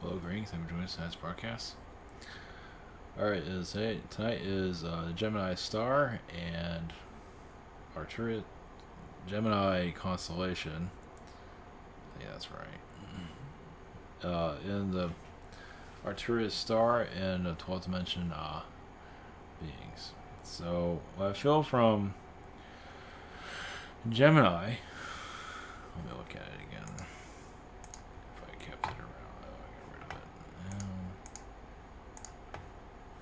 Hello, greetings. Thank you for joining us tonight's broadcast. Alright, tonight is the Gemini star and Arterian Gemini constellation. Yeah, that's right. In the Arcturus star and the 12th dimension beings. So, what I feel from Gemini, let me look at it again. If I kept it around, I got rid of it.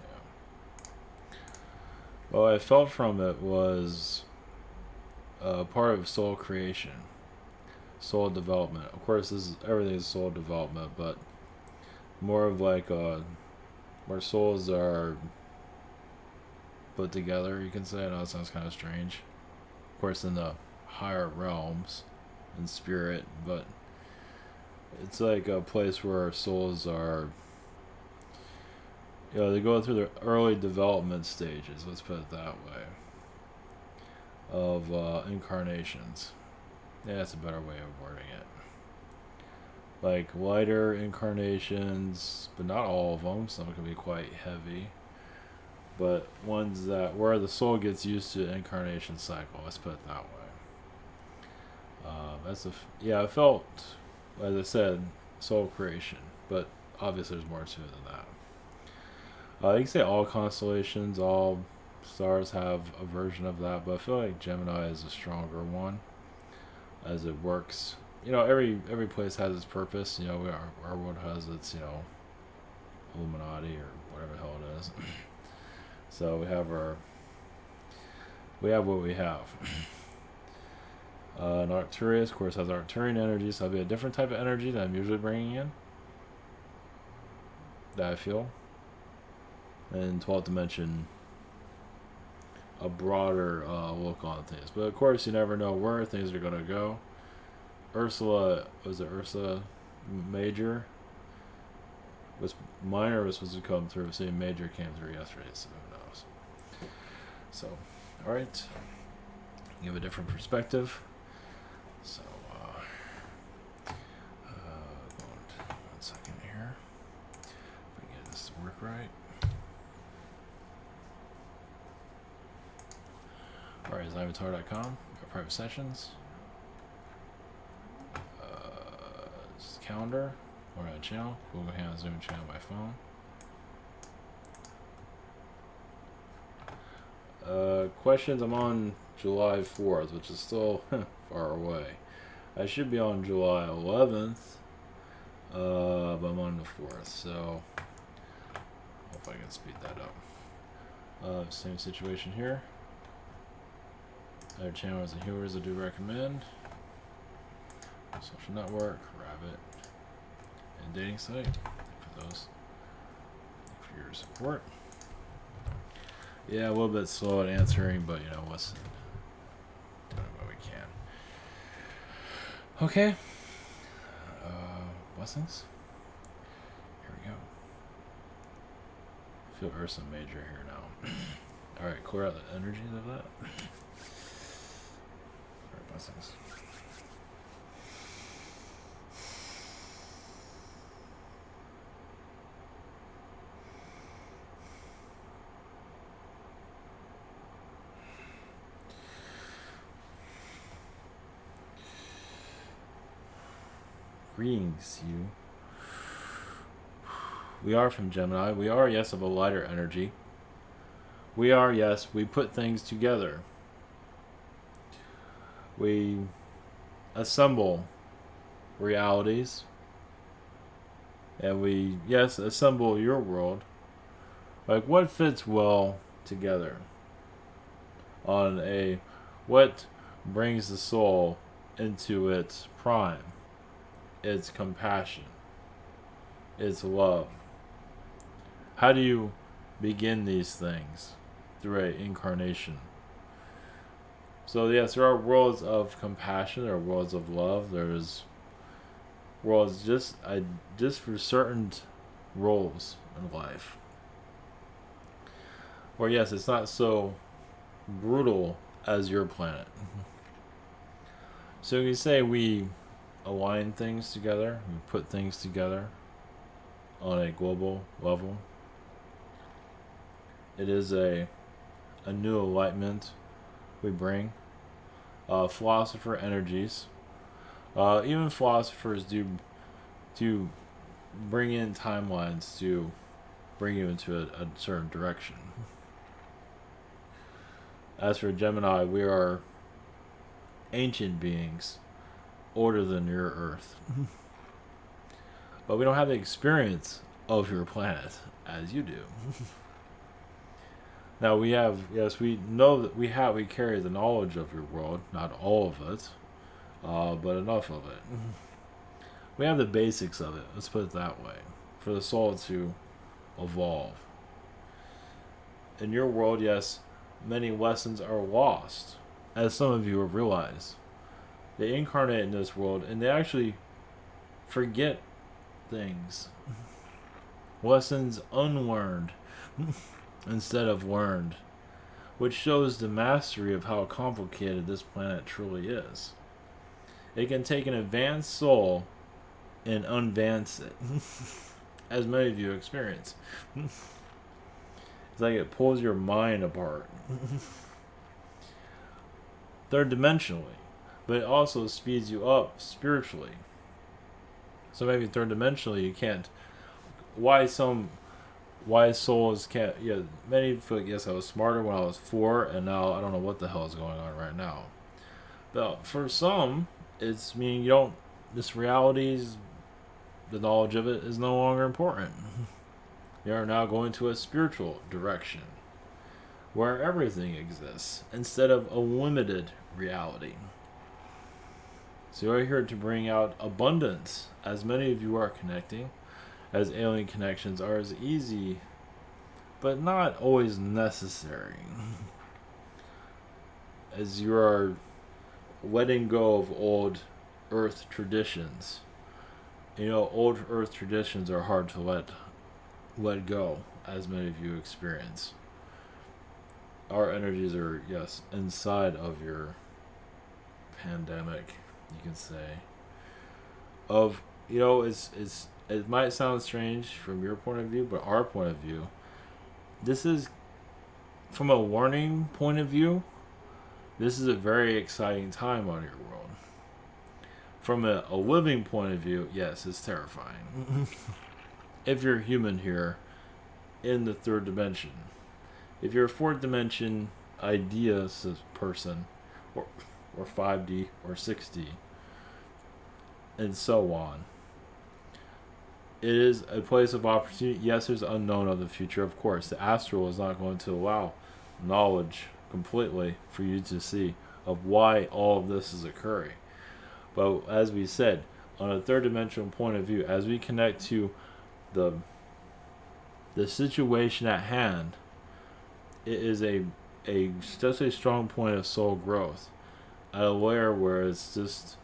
Yeah. What I felt from it was part of soul creation, soul development. Of course, everything is soul development, but more of like where souls are put together, you can say. I know it sounds kind of strange. Of course, in the higher realms, in spirit, but it's like a place where souls are, they go through the early development stages, let's put it that way, of incarnations. Yeah, that's a better way of wording it. Like lighter incarnations, but not all of them. Some can be quite heavy. But ones that where the soul gets used to the incarnation cycle. Let's put it that way. I felt, as I said, soul creation, but obviously there's more to it than that. You can say all constellations, all stars have a version of that, but I feel like Gemini is a stronger one, as it works. Every place has its purpose. Our world has its Illuminati or whatever the hell it is. So we have what we have. And Arcturus, of course, has Arterian energy, so that'll be a different type of energy that I'm usually bringing in, that I feel. And 12th dimension, a broader look on things. But of course, you never know where things are going to go. Ursa Major? Was minor was supposed to come through, so major came through yesterday, so who knows. So, alright. You have a different perspective. So, one second here. If I can get this to work right. Alright, it's avatar.com. Got private sessions. This is calendar. Or a channel. Google Hangout, Zoom channel by phone. Questions. I'm on July 4th, which is still far away. I should be on July 11th, but I'm on the 4th, so hope I can speed that up. Same situation here. Other channels and viewers I do recommend. Social network, Rabbit, and dating site. For those, for your support. Yeah, a little bit slow at answering, but what's doing what we can. Okay. Blessings. Here we go. I feel Ursa Major here now. Alright, clear out the energies of that. Alright, blessings. Greetings, you. We are from Gemini. We are, yes, of a lighter energy. We are, yes, we put things together. We assemble realities. And we, yes, assemble your world. Like, what fits well together? What brings the soul into its prime? It's compassion. It's love. How do you begin these things? Through an incarnation. So yes, there are worlds of compassion, there are worlds of love, there's worlds just for certain roles in life. Or yes, it's not so brutal as your planet. So you say we align things together, we put things together. on a global level. It is a new enlightenment we bring. Philosopher energies. Even philosophers do bring in timelines to bring you into a certain direction. As for Gemini, we are ancient beings, older than your Earth. But we don't have the experience of your planet as you do. Now we have, yes, we know that we carry the knowledge of your world, not all of it, but enough of it. We have the basics of it, let's put it that way, for the soul to evolve. In your world, yes, many lessons are lost, as some of you have realized. They incarnate in this world, and they actually forget things. Lessons unlearned instead of learned, which shows the mastery of how complicated this planet truly is. It can take an advanced soul and unvance it, as many of you experience. It's like it pulls your mind apart. Third dimensionally, but it also speeds you up spiritually. So maybe third dimensionally you can't. Why souls can't? Yeah, many feel like, yes, I was smarter when I was 4, and now I don't know what the hell is going on right now. But for some, it's meaning you don't. This reality's the knowledge of it is no longer important. You are now going to a spiritual direction where everything exists instead of a limited reality. So you're here to bring out abundance, as many of you are connecting, as alien connections are as easy, but not always necessary. As you are letting go of old Earth traditions. You know, old Earth traditions are hard to let go, as many of you experience. Our energies are, yes, inside of your pandemic, you can say. Of, you know, it might sound strange from your point of view, but our point of view, this is, from a learning point of view, this is a very exciting time on your world. From a living point of view, yes, it's terrifying. If you're human here, in the third dimension. If you're a fourth dimension idea person, or 5D or 6D, and so on, it is a place of opportunity. Yes, there's unknown of the future, of course. The astral is not going to allow knowledge completely for you to see of why all of this is occurring. But as we said, on a third dimensional point of view, as we connect to the situation at hand, it is such a strong point of soul growth at a layer where it's just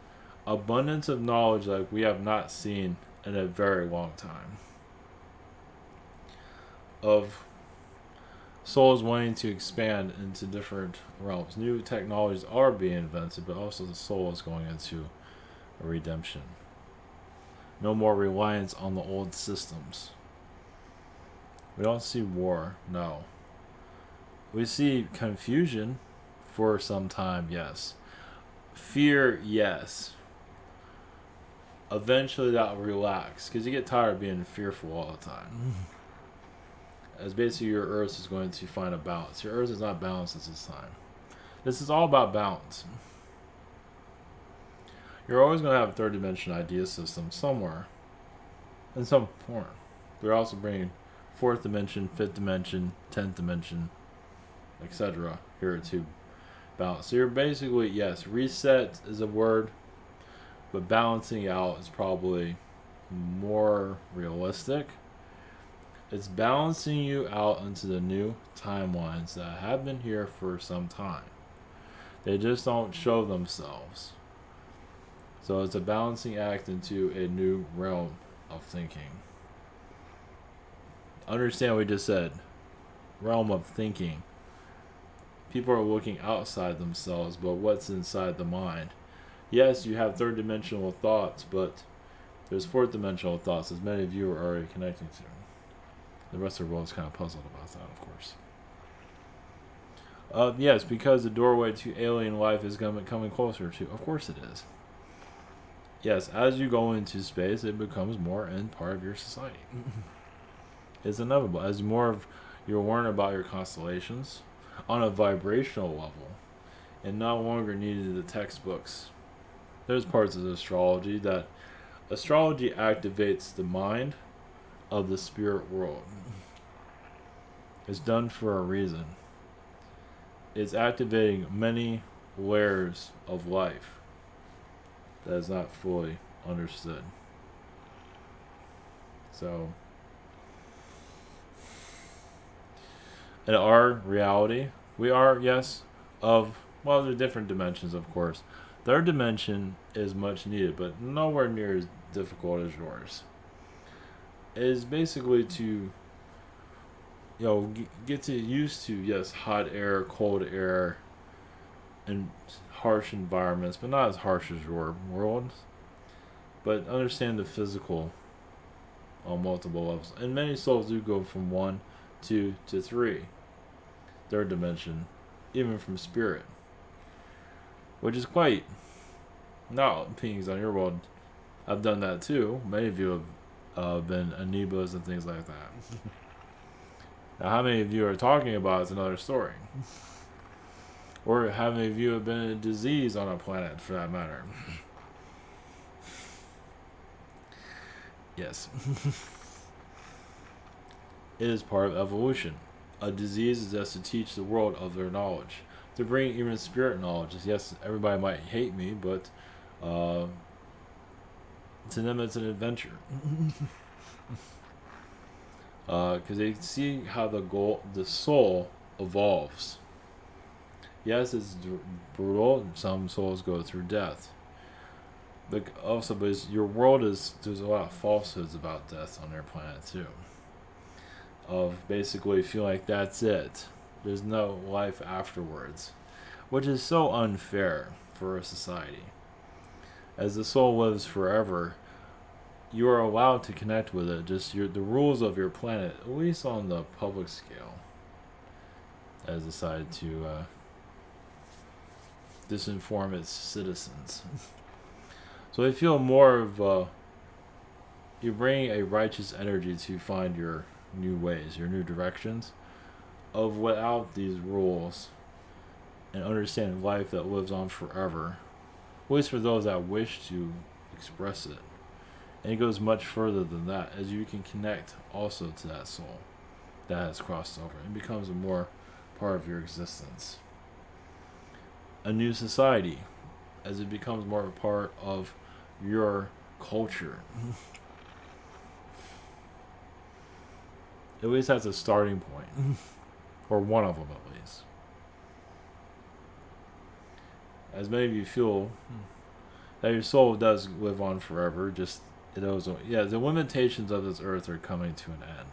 abundance of knowledge like we have not seen in a very long time. Of souls wanting to expand into different realms. New technologies are being invented, but also the soul is going into a redemption. No more reliance on the old systems. We don't see war, no. We see confusion for some time, yes. Fear, yes. Eventually that will relax, because you get tired of being fearful all the time. As basically your Earth is going to find a balance. Your Earth is not balanced at this time. This is all about balance. You're always going to have a third dimension idea system somewhere, in some form. We're also bringing fourth dimension, fifth dimension, 10th dimension, etc. here to balance. So you're basically, yes, reset is a word, but balancing out is probably more realistic. It's balancing you out into the new timelines that have been here for some time. They just don't show themselves. So it's a balancing act into a new realm of thinking. Understand what we just said. Realm of thinking. People are looking outside themselves, but what's inside the mind? Yes, you have third dimensional thoughts, but There's fourth dimensional thoughts, as many of you are already connecting to. The rest of the world is kind of puzzled about that, of course. Yes, because the doorway to alien life is coming closer to. Of course it is. Yes, as you go into space, it becomes more and part of your society. It's inevitable. As more of you're learning about your constellations on a vibrational level, and no longer needed the textbooks. There's parts of astrology that astrology activates the mind of the spirit world. It's done for a reason. It's activating many layers of life that is not fully understood. So, in our reality, we are, yes, of, well, there are different dimensions, of course. Their dimension is much needed, but nowhere near as difficult as yours. It is basically to, get to used to, yes, hot air, cold air, and harsh environments, but not as harsh as your world. But understand the physical on multiple levels. And many souls do go from 1, 2 to 3. Third dimension, even from spirit. Which is quite, not beings on your world. I've done that too. Many of you have been amoebas and things like that. Now, how many of you are talking about is another story. Or how many of you have been a disease on a planet, for that matter. Yes. It is part of evolution. A disease is just to teach the world of their knowledge. To bring even spirit knowledge. Yes, everybody might hate me, but to them it's an adventure. Because they see how the soul evolves. Yes, it's brutal. Some souls go through death. But also, your world there's a lot of falsehoods about death on their planet too. Of basically feeling like that's it. There's no life afterwards. Which is so unfair for a society. As the soul lives forever, you are allowed to connect with it. Just the rules of your planet, at least on the public scale, has decided to disinform its citizens. So they feel more of you bring a righteous energy to find your new ways, your new directions, of without these rules, and understand life that lives on forever, at least for those that wish to express it. And it goes much further than that, as you can connect also to that soul that has crossed over and becomes a more part of your existence. A new society, as it becomes more a part of your culture. At least that's a starting point. Or one of them at least. As many of you feel that your soul does live on forever, just the limitations of this earth are coming to an end.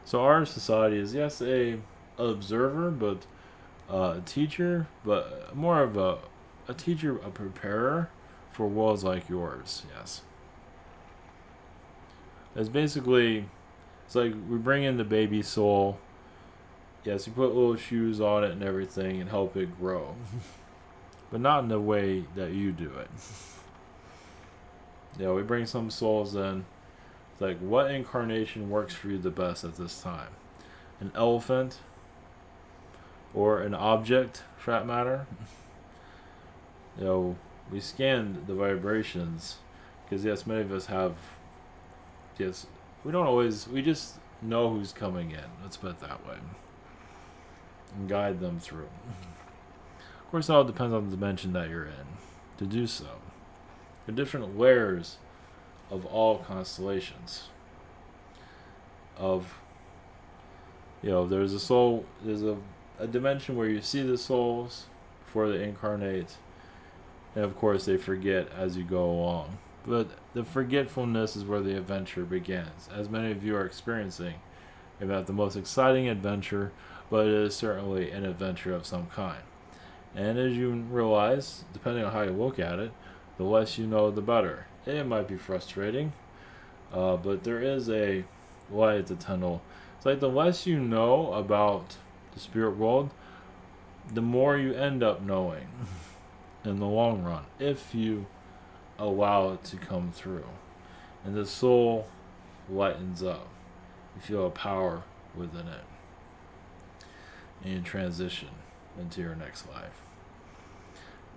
So our society is, yes, a observer, but a teacher, but more of a teacher, a preparer for worlds like yours, yes. It's basically, it's like we bring in the baby soul. Yes, you put little shoes on it and everything and help it grow. But not in the way that you do it. We bring some souls in. It's like, what incarnation works for you the best at this time? An elephant? Or an object, for that matter? We scan the vibrations. Because, yes, many of us have... Yes, we don't always... We just know who's coming in. Let's put it that way. And guide them through. Of course, it all depends on the dimension that you're in to do so. There are different layers of all constellations. There's a soul, there's a dimension where you see the souls before they incarnate, and of course they forget as you go along. But the forgetfulness is where the adventure begins, as many of you are experiencing. About the most exciting adventure, but it is certainly an adventure of some kind. And as you realize, depending on how you look at it, The less you know, the better. It might be frustrating, but there is a light at the tunnel. It's like the less you know about the spirit world, the more you end up knowing in the long run, if you allow it to come through. And the soul lightens up. You feel a power within it. And you transition into your next life.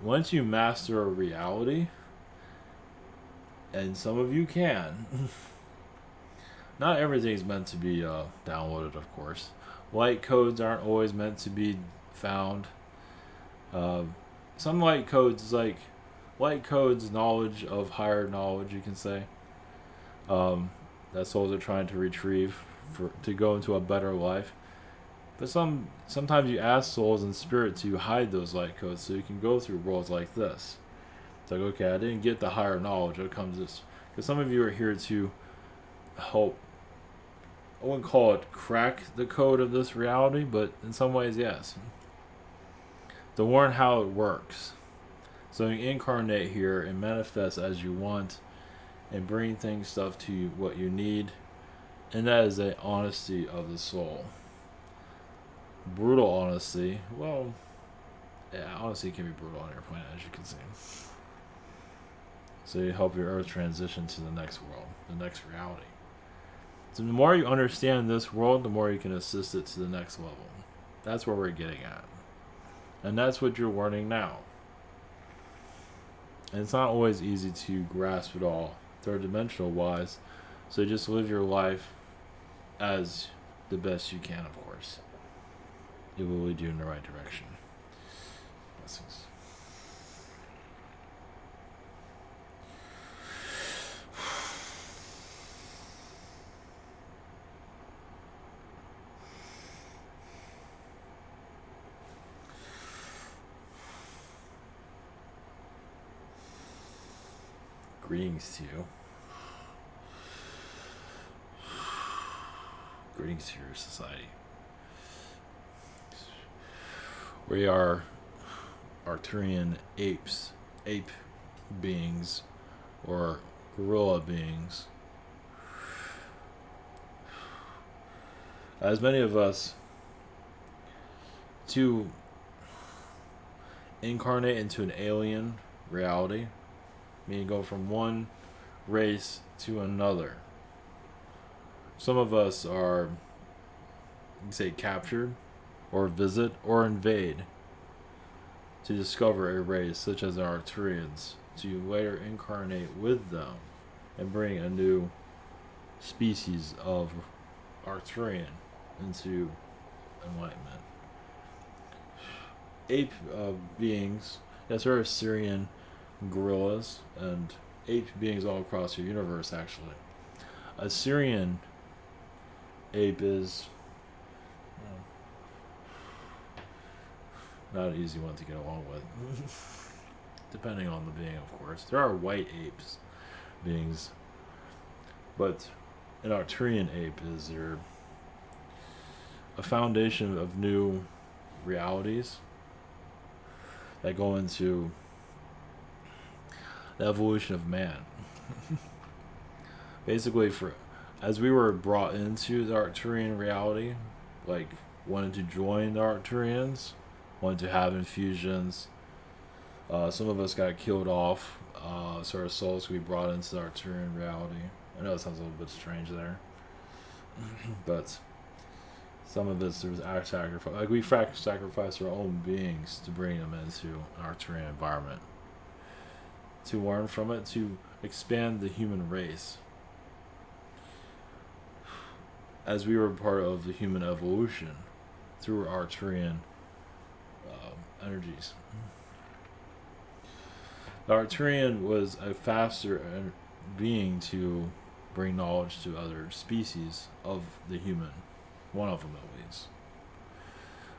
Once you master a reality, and some of you can, not everything's meant to be downloaded, of course. Light codes aren't always meant to be found. Some light codes, like light codes, knowledge of higher knowledge, you can say, that souls are trying to retrieve to go into a better life. But sometimes you ask souls in spirit to hide those light codes so you can go through worlds like this. It's like, okay, I didn't get the higher knowledge. It comes this, because some of you are here to help. I wouldn't call it crack the code of this reality, but in some ways, yes. To learn how it works. So you incarnate here and manifest as you want and bring stuff to you, what you need. And that is the honesty of the soul. Brutal honesty. Well, yeah, honesty can be brutal on your planet, as you can see. So you help your Earth transition to the next world, the next reality. So the more you understand this world, the more you can assist it to the next level. That's where we're getting at. And that's what you're learning now. And it's not always easy to grasp it all, third dimensional wise. So just live your life as the best you can, of course. It will lead you in the right direction. Blessings. Greetings to you. Greetings to your society. We are Arterian apes, ape beings, or gorilla beings. As many of us, to incarnate into an alien reality, meaning go from one race to another. Some of us are, you can say, captured, or visit, or invade to discover a race such as the Arterians, to later incarnate with them and bring a new species of Arterian into enlightenment. Ape beings, yes, there are Syrian gorillas and ape beings all across the universe, actually. A Syrian ape is not an easy one to get along with. Depending on the being, of course. There are white apes beings, but an Arterian ape is a foundation of new realities that go into the evolution of man. Basically, as we were brought into the Arcturian reality, like wanted to join the Arcturians, wanted to have infusions. Some of us got killed off, so our souls could be brought into the Arcturian reality. I know it sounds a little bit strange there, but some of us, there was act sacrifice. Like we sacrificed our own beings to bring them into an Arcturian environment, to learn from it, to expand the human race. As we were part of the human evolution through Arterian energies. The Arterian was a faster being to bring knowledge to other species of the human, one of them at least.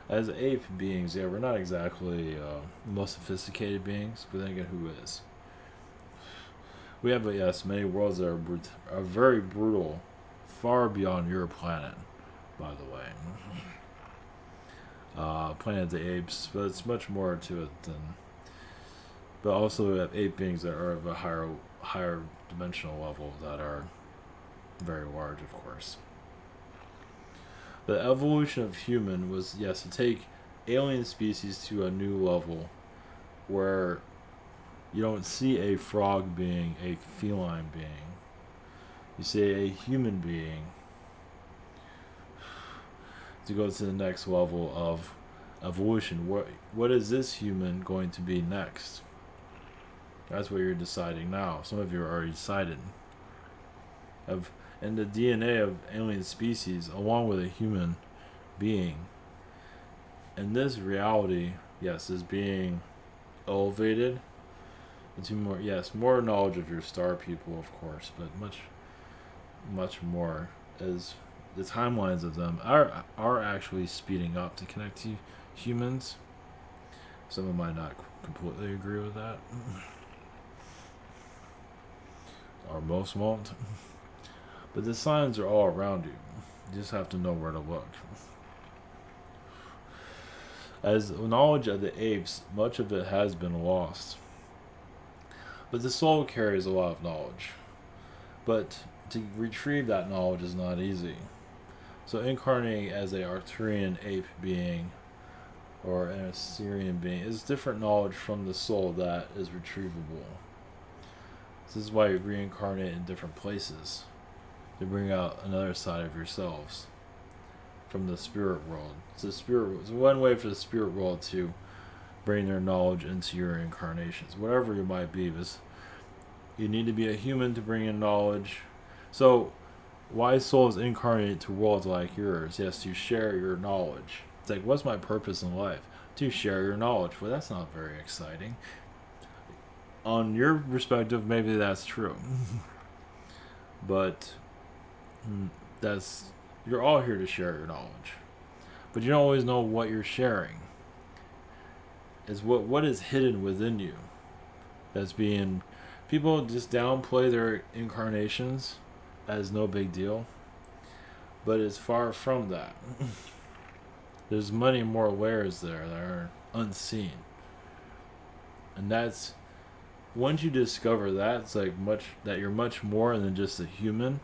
As ape beings, yeah, we're not exactly the most sophisticated beings, but then again, who is? We have, yes, many worlds that are very brutal, far beyond your planet, by the way. Planet of the Apes, but it's much more to it than But also we have ape beings that are of a higher dimensional level that are very large, of course. The evolution of human was, yes, to take alien species to a new level where you don't see a frog being a feline being. You see a human being, to go to the next level of evolution. What is this human going to be next? That's what you're deciding now. Some of you are already decided. And the DNA of alien species, along with a human being, and this reality, yes, is being elevated into more knowledge of your star people, of course, but much more, as the timelines of them are actually speeding up to connect to humans. Some of them might not completely agree with that, or most won't. But the signs are all around you. You just have to know where to look. As knowledge of the apes, much of it has been lost. But the soul carries a lot of knowledge. But to retrieve that knowledge is not easy. So incarnating as a Arterian ape being or an Arterian being is different knowledge from the soul that is retrievable. This is why you reincarnate in different places, to bring out another side of yourselves from the spirit world. It's one way for the spirit world to bring their knowledge into your incarnations, whatever you might be. Because you need to be a human to bring in knowledge. So, why souls incarnate to worlds like yours? Yes, to share your knowledge. It's like, what's my purpose in life? To share your knowledge. Well, that's not very exciting. On your perspective, maybe that's true. But you're all here to share your knowledge, but you don't always know what you're sharing. Is what is hidden within you. That's being, people just downplay their incarnations as no big deal, but it's far from that. There's many more layers there that are unseen, and that's, once you discover that, it's like that you're much more than just a human.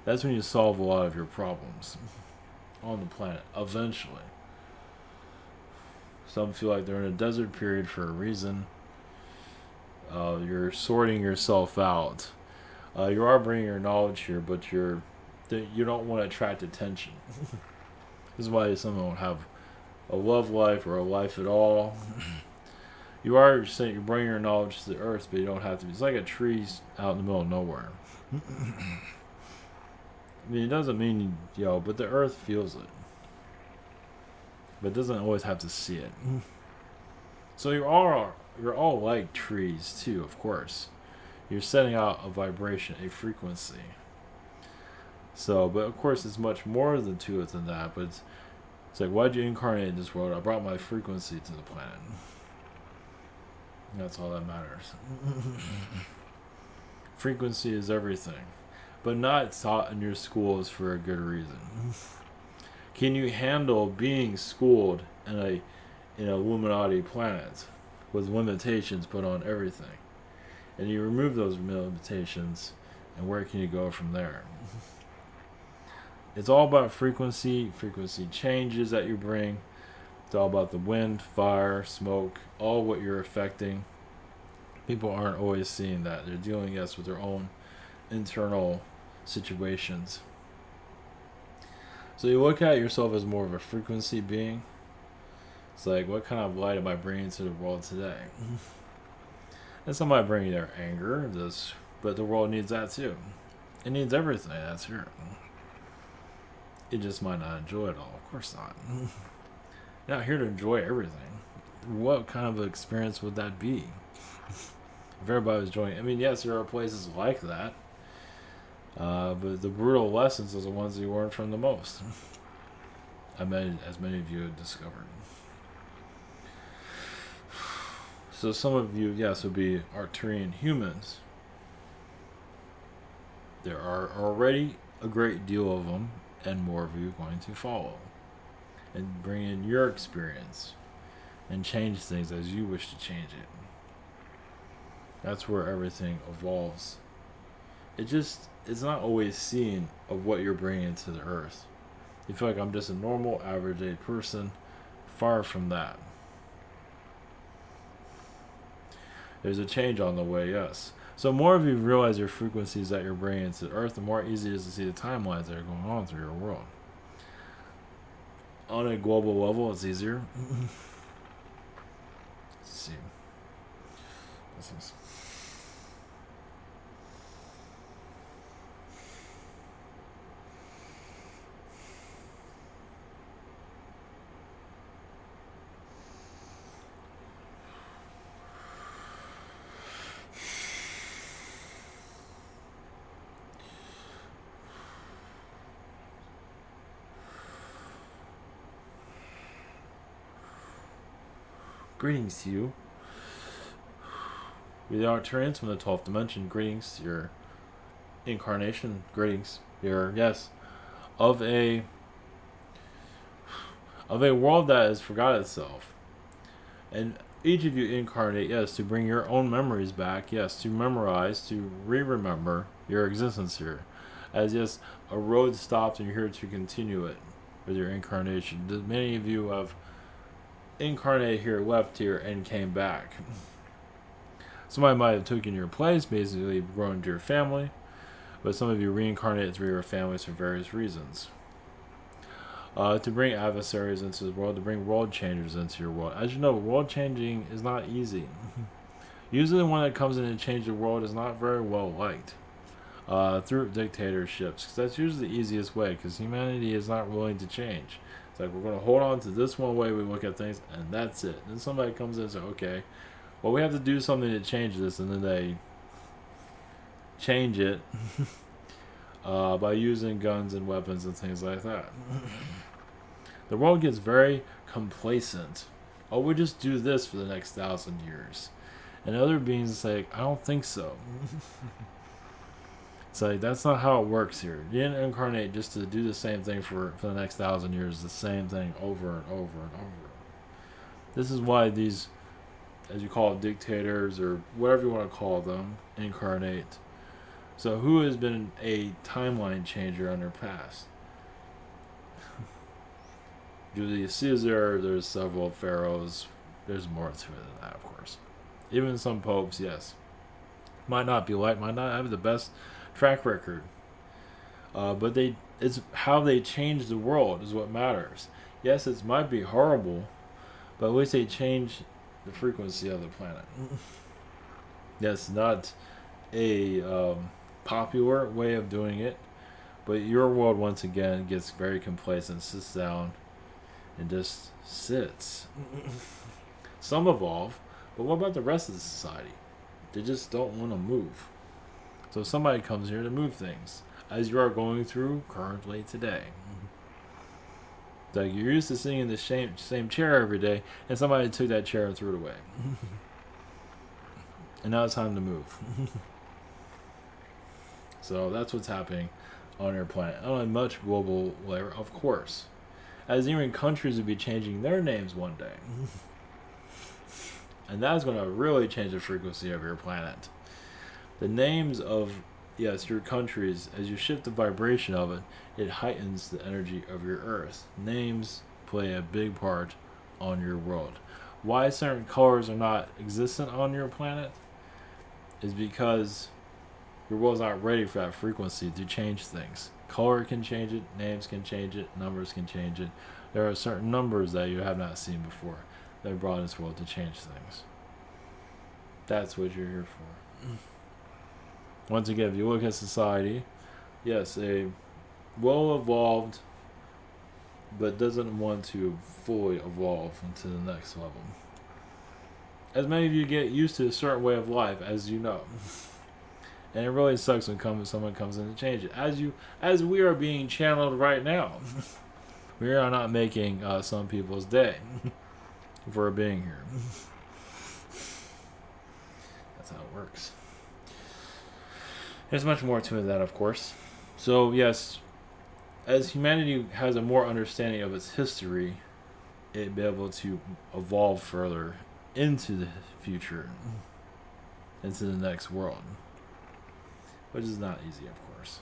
That's when you solve a lot of your problems on the planet, eventually. Some feel like they're in a desert period for a reason. You're sorting yourself out. You are bringing your knowledge here, but you don't want to attract attention. This is why some don't have a love life or a life at all. You are saying you're bringing your knowledge to the earth, but you don't have to. It's like a tree out in the middle of nowhere. I mean, it doesn't mean, but the earth feels it. But it doesn't always have to see it. So you're all like trees too, of course. You're setting out a vibration, a frequency. So, but of course it's much more than to it than that, but it's like, why'd you incarnate in this world? I brought my frequency to the planet. That's all that matters. Frequency is everything, but not taught in your schools for a good reason. Can you handle being schooled in a Illuminati planet with limitations put on everything? And you remove those limitations, and where can you go from there? It's all about frequency changes that you bring. It's all about the wind, fire, smoke, all what you're affecting. People aren't always seeing that. They're dealing, yes, with their own internal situations. So you look at yourself as more of a frequency being. It's like, what kind of light am I bringing to the world today? And some might bring their anger, but the world needs that too. It needs everything that's here. It just might not enjoy it all. Of course not. You're not here to enjoy everything. What kind of experience would that be? If everybody was enjoying it. I mean, yes, there are places like that. But the brutal lessons are the ones you learn from the most. As many of you have discovered. So some of you, yes, would be Arcturian humans. There are already a great deal of them, and more of you going to follow. And bring in your experience. and change things as you wish to change it. That's where everything evolves. It's not always seen of what you're bringing to the earth. You feel like I'm just a normal, average day person. Far from that. There's a change on the way, yes. So more of you realize your frequencies that you're bringing to the earth, the more easy it is to see the timelines that are going on through your world. On a global level, it's easier. Let's see. This is... Greetings to you. We're the Arterians from the 12th dimension. Greetings, your incarnation. Greetings, your of a world that has forgot itself. And each of you incarnate, to bring your own memories back, to memorize, to re-remember your existence here. As a road stops and you're here to continue it with your incarnation. Many of you have incarnated here, left here, and came back. Somebody might have taken your place, basically grown into your family, but some of you reincarnated through your families for various reasons. To bring adversaries into the world, to bring world changers into your world. As you know, world changing is not easy. Usually the one that comes in and changes the world is not very well liked. Through dictatorships, because that's usually the easiest way, because humanity is not willing to change. It's like, we're going to hold on to this one way we look at things, and that's it. And then somebody comes in and says, okay, well, we have to do something to change this, and then they change it by using guns and weapons and things like that. The world gets very complacent. Oh, we'll just do this for the next 1,000 years. And other beings say, I don't think so. It's like, that's not how it works here. You didn't incarnate just to do the same thing for the next 1,000 years, the same thing over and over and over. This is why these, as you call it, dictators, or whatever you want to call them, incarnate. So who has been a timeline changer on their past? Julius Caesar, there's several pharaohs. There's more to it than that, of course. Even some popes, might not be liked, might not have the best track record, but it's how they change the world is what matters. Yes, it might be horrible, but at least they change the frequency of the planet. Yes, not a popular way of doing it, but your world once again gets very complacent, sits down, and just sits. Some evolve, but what about the rest of the society? They just don't want to move. So somebody comes here to move things, as you are going through currently today. It's like you're used to sitting in the same chair every day, and somebody took that chair and threw it away. And now it's time to move. So that's what's happening on your planet. On a much global layer, of course. As even countries will be changing their names one day. And that's going to really change the frequency of your planet. The names of, your countries, as you shift the vibration of it, it heightens the energy of your earth. Names play a big part on your world. Why certain colors are not existent on your planet is because your world's not ready for that frequency to change things. Color can change it, names can change it, numbers can change it. There are certain numbers that you have not seen before that are brought in this world to change things. That's what you're here for. Once again, if you look at society, a well-evolved, but doesn't want to fully evolve into the next level. As many of you get used to a certain way of life, as you know. And it really sucks when someone comes in to change it. As we are being channeled right now. We are not making some people's day for being here. That's how it works. There's much more to that, of course. So, yes, as humanity has a more understanding of its history it be able to evolve further into the future, into the next world, which is not easy, of course.